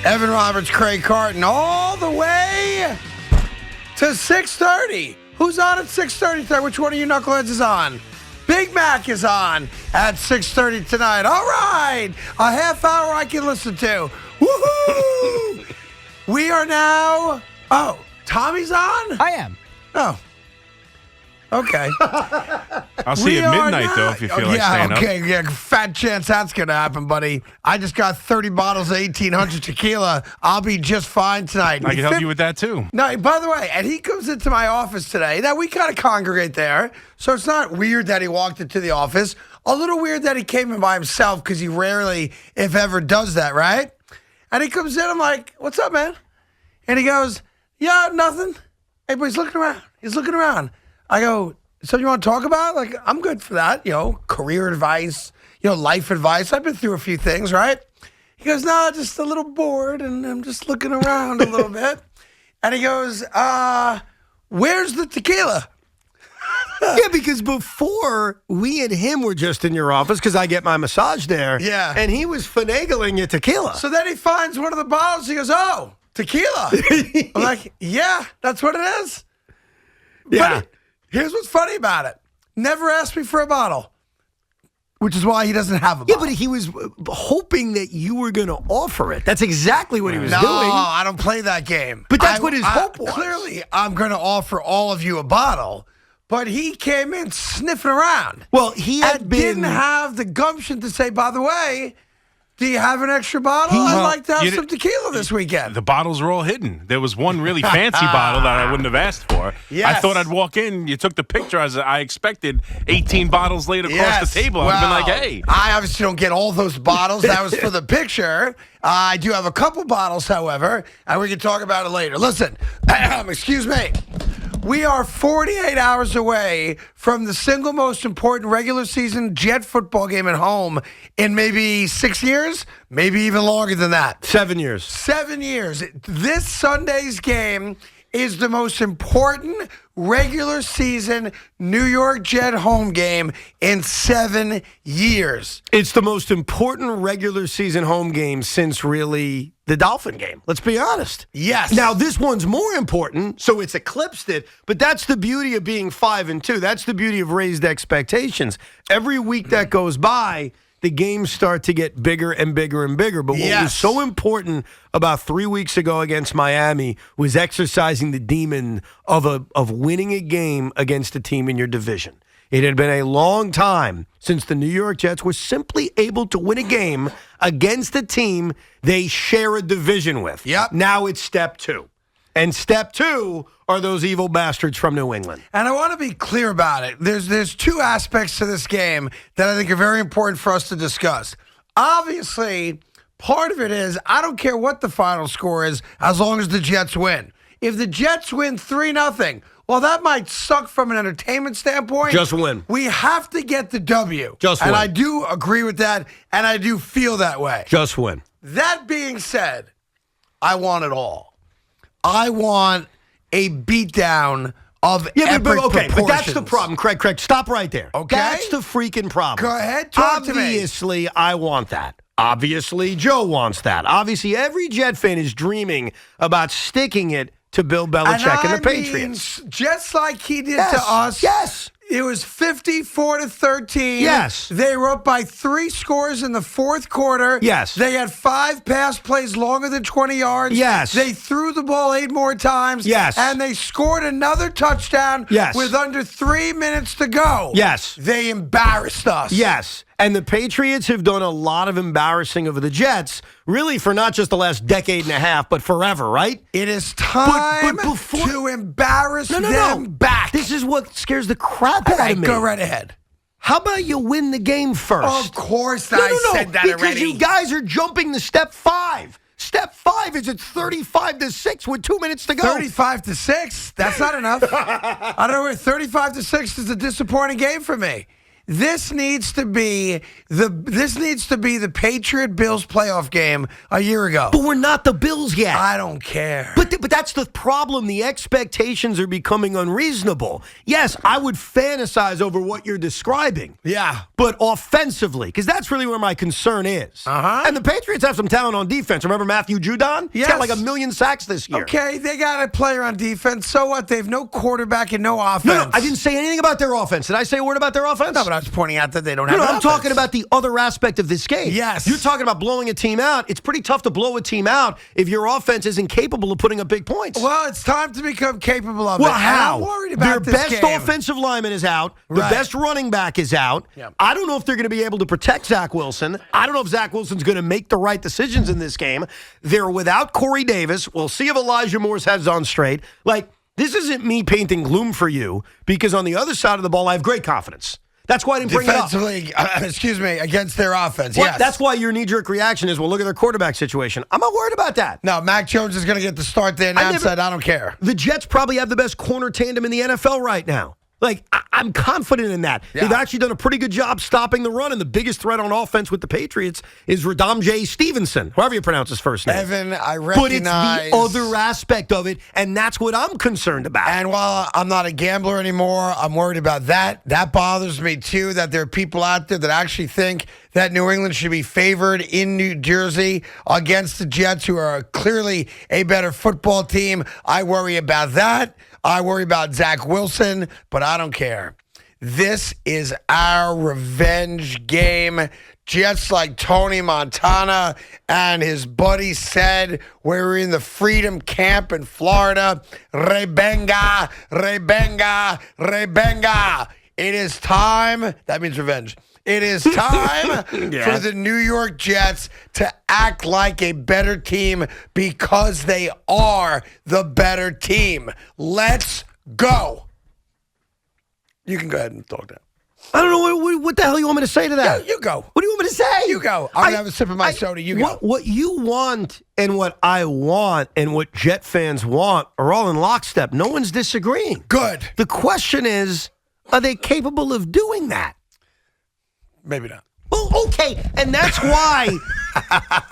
Evan Roberts, Craig Carton, all the way to 6:30. Who's on at 6:30? Which one of you knuckleheads is on? Big Mac is on at 6:30 tonight. All right. A half hour I can listen to. Woohoo! We are now... Oh, Tommy's on? I am. Oh. Okay. I'll see you at midnight, though, if you feel like staying up. Yeah, fat chance that's going to happen, buddy. I just got 30 bottles of 1800 tequila. I'll be just fine tonight. I can help you with that, too. No, by the way, and he comes into my office today. Now, we kind of congregate there, so it's not weird that he walked into the office. A little weird that he came in by himself because he rarely, if ever, does that, right? And he comes in, I'm like, what's up, man? And he goes, yeah, nothing. Everybody's looking around. He's looking around. I go, something you want to talk about? Like, I'm good for that. You know, career advice, life advice. I've been through a few things, right? He goes, no, just a little bored, and I'm just looking around a little bit. And he goes, where's the tequila? Yeah, because before, we and him were just in your office because I get my massage there. Yeah. And he was finagling your tequila. So then he finds one of the bottles. He goes, oh, tequila. I'm like, yeah, that's what it is. Yeah. But here's what's funny about it. Never asked me for a bottle, which is why he doesn't have a bottle. Yeah, but he was hoping that you were going to offer it. That's exactly what he was doing. No, I don't play that game. But that's what his hope was. Clearly, I'm going to offer all of you a bottle, but he came in sniffing around. Well, he had didn't have the gumption to say, by the way, do you have an extra bottle? I'd like to have some tequila this weekend. The bottles were all hidden. There was one really fancy bottle that I wouldn't have asked for. Yes. I thought I'd walk in. You took the picture as I expected. 18 bottles laid across the table. I'd have been like, hey. I obviously don't get all those bottles. That was for the picture. I do have a couple bottles, however, and we can talk about it later. Listen, excuse me. We are 48 hours away from the single most important regular season Jet football game at home in maybe 6 years, maybe even longer than that. 7 years. 7 years. This Sunday's game is the most important regular season New York Jet home game in 7 years. It's the most important regular season home game since really the Dolphin game. Let's be honest. Yes. Now, this one's more important, so it's eclipsed it, but that's the beauty of being 5-2. That's the beauty of raised expectations. Every week that goes by, the games start to get bigger and bigger and bigger. But what was so important about 3 weeks ago against Miami was exercising the demon of winning a game against a team in your division. It had been a long time since the New York Jets were simply able to win a game against a team they share a division with. Yep. Now it's step 2. And step 2 are those evil bastards from New England. And I want to be clear about it. There's two aspects to this game that I think are very important for us to discuss. Obviously, part of it is I don't care what the final score is as long as the Jets win. If the Jets win 3-0, well, that might suck from an entertainment standpoint. Just win. We have to get the W. Just win. And I do agree with that, and I do feel that way. Just win. That being said, I want it all. I want a beatdown of epic proportions. But that's the problem, Craig, stop right there. Okay. That's the freaking problem. Go ahead, talk to me. Obviously, I want that. Obviously, Joe wants that. Obviously, every Jet fan is dreaming about sticking it to Bill Belichick and the Patriots. Just like he did to us. Yes. It was 54-13. Yes. They were up by 3 scores in the fourth quarter. Yes. They had 5 pass plays longer than 20 yards. Yes. They threw the ball 8 more times. Yes. And they scored another touchdown. Yes. With under 3 minutes to go. Yes. They embarrassed us. Yes. And the Patriots have done a lot of embarrassing of the Jets, really for not just the last decade and a half, but forever, right? It is time to embarrass them back. This is what scares the crap out of me. Go right ahead. How about you win the game first? Of course I said that because already. You guys are jumping to step 5. Step 5 is at 35-6 with 2 minutes to go. 35-6? That's not enough. I don't know where 35-6 is a disappointing game for me. This needs to be the Patriot Bills playoff game a year ago. But we're not the Bills yet. I don't care. But that's the problem. The expectations are becoming unreasonable. Yes, I would fantasize over what you're describing. Yeah. But offensively, because that's really where my concern is. And the Patriots have some talent on defense. Remember Matthew Judon? He's got like 1 million sacks this year. Okay, they got a player on defense. So what? They have no quarterback and no offense. No, I didn't say anything about their offense. Did I say a word about their offense? No, but I was pointing out that they don't have an I'm offense. talking about the other aspect of this game. Yes. You're talking about blowing a team out. It's pretty tough to blow a team out if your offense isn't capable of putting up big points. Well, it's time to become capable of it. Well, how? I'm worried about their this best game. offensive lineman is out. The best running back is out. Yep. I don't know if they're going to be able to protect Zach Wilson. I don't know if Zach Wilson's going to make the right decisions in this game. They're without Corey Davis. We'll see if Elijah Moore's head's on straight. This isn't me painting gloom for you, because on the other side of the ball, I have great confidence. That's why I didn't bring it up. Defensively, against their offense, Well, yes. That's why your knee-jerk reaction is, well, look at their quarterback situation. I'm not worried about that. No, Mac Jones is going to get the start there, and I don't care. The Jets probably have the best corner tandem in the NFL right now. I'm confident in that. Yeah. They've actually done a pretty good job stopping the run, and the biggest threat on offense with the Patriots is Radamje Stevenson, however you pronounce his first name. Evan, I recognize. But it's the other aspect of it, and that's what I'm concerned about. And while I'm not a gambler anymore, I'm worried about that. That bothers me, too, that there are people out there that actually think that New England should be favored in New Jersey against the Jets, who are clearly a better football team. I worry about that. I worry about Zach Wilson, but I don't care. This is our revenge game. Just like Tony Montana and his buddy said, we're in the freedom camp in Florida. Rebenga, rebenga, rebenga. It is time. That means revenge. It is time for the New York Jets to act like a better team, because they are the better team. Let's go. You can go ahead and talk now. I don't know what the hell you want me to say to that. You go. What do you want me to say? You go. I'm going to have a sip of my soda. You go. What you want and what I want and what Jet fans want are all in lockstep. No one's disagreeing. Good. The question is, are they capable of doing that? Maybe not. Well, okay, and that's why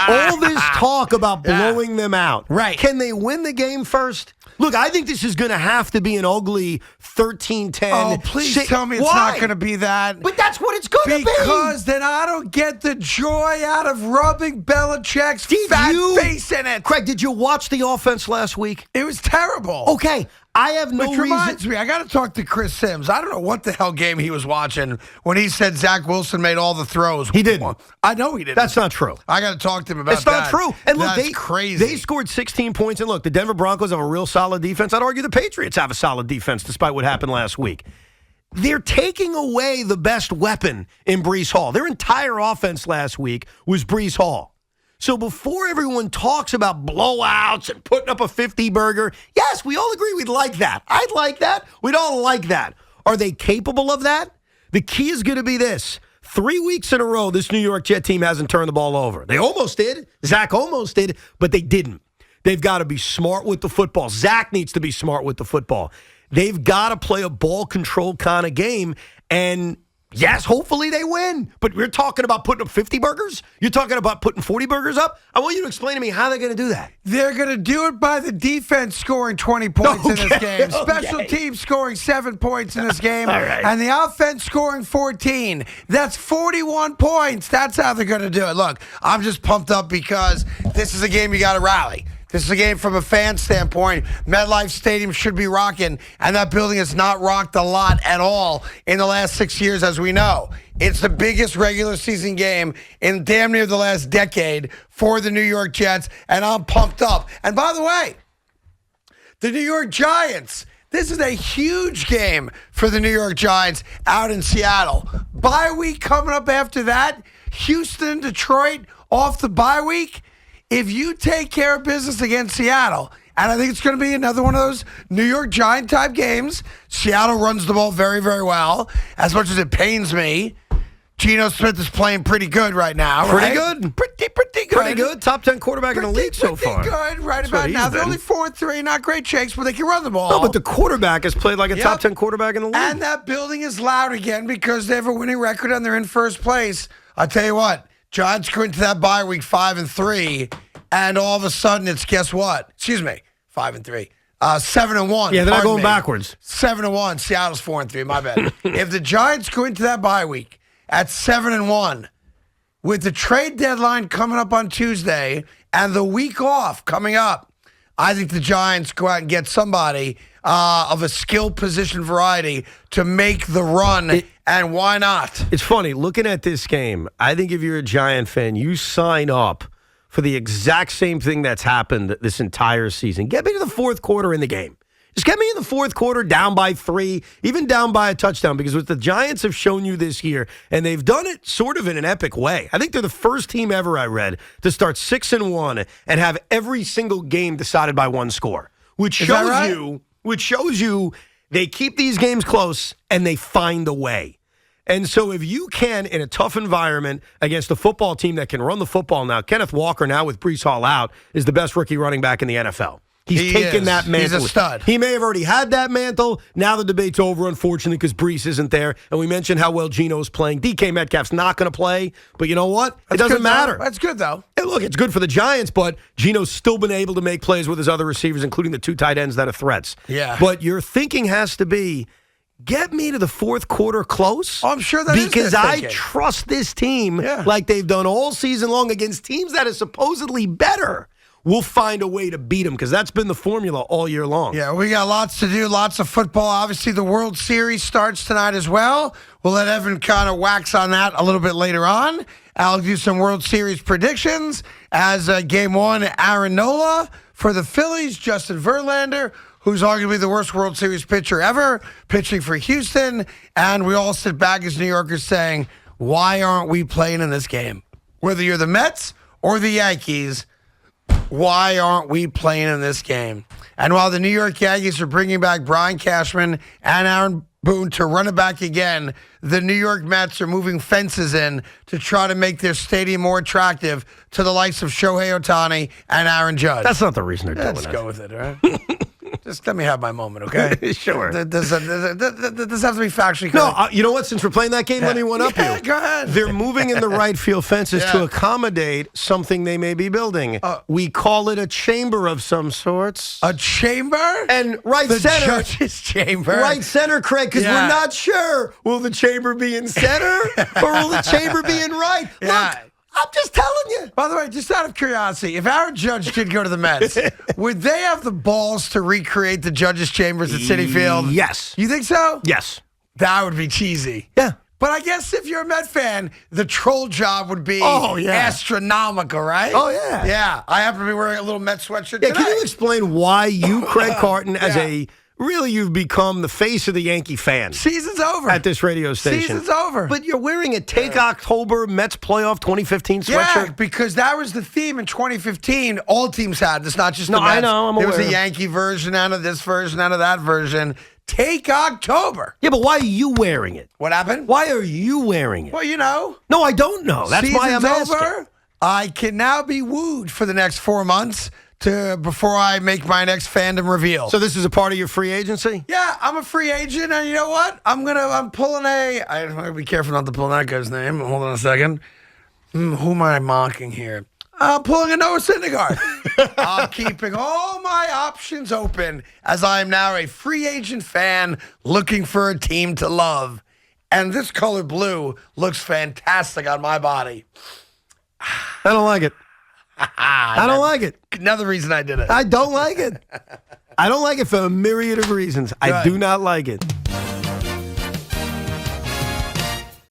all this talk about blowing them out. Right. Can they win the game first? Look, I think this is going to have to be an ugly 13-10. Oh, please tell me it's not going to be that. But that's what it's going to be. Because then I don't get the joy out of rubbing Belichick's fat face in it. Craig, did you watch the offense last week? It was terrible. Okay. I have no Which reminds me, I got to talk to Chris Sims. I don't know what the hell game he was watching when he said Zach Wilson made all the throws. He didn't. I know he didn't. That's not true. I got to talk to him about that. It's not true. And look, That's crazy. They scored 16 points. And look, the Denver Broncos have a real solid defense. I'd argue the Patriots have a solid defense despite what happened last week. They're taking away the best weapon in Breece Hall. Their entire offense last week was Breece Hall. So before everyone talks about blowouts and putting up a 50-burger, yes, we all agree we'd like that. I'd like that. We'd all like that. Are they capable of that? The key is going to be this. 3 weeks in a row, this New York Jet team hasn't turned the ball over. They almost did. Zach almost did, but they didn't. They've got to be smart with the football. Zach needs to be smart with the football. They've got to play a ball control kind of game, and yes, hopefully they win. But we're talking about putting up 50 burgers? You're talking about putting 40 burgers up? I want you to explain to me how they're going to do that. They're going to do it by the defense scoring 20 points in this game. Special teams scoring 7 points in this game. All right. And the offense scoring 14. That's 41 points. That's how they're going to do it. Look, I'm just pumped up because this is a game you got to rally. This is a game from a fan standpoint. MetLife Stadium should be rocking, and that building has not rocked a lot at all in the last 6 years, as we know. It's the biggest regular season game in damn near the last decade for the New York Jets, and I'm pumped up. And by the way, the New York Giants, this is a huge game for the New York Giants out in Seattle. Bye week coming up after that. Houston, Detroit off the bye week. If you take care of business against Seattle, and I think it's going to be another one of those New York Giant-type games. Seattle runs the ball very, very well, as much as it pains me. Geno Smith is playing pretty good right now. Pretty right? good. Pretty good. Pretty good. Top 10 quarterback in the league so far. Pretty good right That's about what now. he's They're been. only 4-3, not great shakes, but they can run the ball. No, but the quarterback has played like a top 10 quarterback in the league. And that building is loud again because they have a winning record and they're in first place. I'll tell you what, Giants go into that bye week 5-3, and all of a sudden it's guess what? Excuse me, 5-3. 7-1. Yeah, they're not going me. backwards. 7-1. Seattle's 4-3. My bad. If the Giants go into that bye week at 7-1, with the trade deadline coming up on Tuesday and the week off coming up, I think the Giants go out and get somebody of a skill position variety to make the run. And why not? It's funny, looking at this game, I think if you're a Giant fan, you sign up for the exact same thing that's happened this entire season. Get me to the fourth quarter in the game. Just get me in the fourth quarter down by 3, even down by a touchdown, because what the Giants have shown you this year, and they've done it sort of in an epic way. I think they're the first team ever, I read, to start 6-1 and have every single game decided by one score, which shows you they keep these games close and they find a way. And so if you can, in a tough environment against a football team that can run the football now, Kenneth Walker now with Breece Hall out is the best rookie running back in the NFL. He's taken that mantle. He's a stud. He may have already had that mantle. Now the debate's over, unfortunately, because Breece isn't there. And we mentioned how well Geno's playing. DK Metcalf's not going to play. But you know what? It doesn't matter. That's good, though. Hey, look, it's good for the Giants, but Geno's still been able to make plays with his other receivers, including the 2 tight ends that are threats. Yeah. But your thinking has to be, get me to the fourth quarter close. Oh, I'm sure that is because their I thinking. trust this team like they've done all season long against teams that are supposedly better. We'll find a way to beat them because that's been the formula all year long. Yeah, we got lots to do, lots of football. Obviously, the World Series starts tonight as well. We'll let Evan kind of wax on that a little bit later on. I'll do some World Series predictions as Game 1, Aaron Nola for the Phillies, Justin Verlander, who's arguably the worst World Series pitcher ever, pitching for Houston. And we all sit back as New Yorkers saying, why aren't we playing in this game? Whether you're the Mets or the Yankees, why aren't we playing in this game? And while the New York Yankees are bringing back Brian Cashman and Aaron Boone to run it back again, the New York Mets are moving fences in to try to make their stadium more attractive to the likes of Shohei Ohtani and Aaron Judge. That's not the reason they're doing it. Let's go with it, all right? Just let me have my moment, okay? Sure. Does have to be factually correct? No, you know what? Since we're playing that game, let me one up you. Go ahead. They're moving in the right field fences to accommodate something they may be building. We call it a chamber of some sorts. A chamber? And right the center. Judge's chamber. Right center, Craig, because we're not sure. Will the chamber be in center or will the chamber be in right? Yeah. Look, I'm just telling you. By the way, just out of curiosity, if Aaron Judge did go to the Mets, would they have the balls to recreate the Judge's chambers at Citi Field? Yes. You think so? Yes. That would be cheesy. Yeah. But I guess if you're a Met fan, the troll job would be astronomical, right? Oh, yeah. Yeah. I happen to be wearing a little Met sweatshirt Yeah, today. can you explain why you, Craig Carton, as really you've become the face of the Yankee fan Season's over. at this radio station? Season's over. But you're wearing a Take October Mets Playoff 2015 sweatshirt? Yeah, because that was the theme in 2015. All teams had this, not just the Mets. I know, I'm There was aware. a Yankee version out of this version, out of that version. Take October. Yeah, but why are you wearing it? What happened? Why are you wearing it? Well, you know. No, I don't know. That's why I'm Season's asking. over. I can now be wooed for the next 4 months before I make my next fandom reveal. So this is a part of your free agency? Yeah, I'm a free agent, and you know what? I'm pulling I gotta be careful not to pull that guy's name. Hold on a second. Who am I mocking here? I'm pulling a Noah Syndergaard. I'm keeping all my options open as I am now a free agent fan looking for a team to love. And this color blue looks fantastic on my body. I don't like it. I don't like it. Another reason I did it. I don't like it. I don't like it for a myriad of reasons. I do not like it.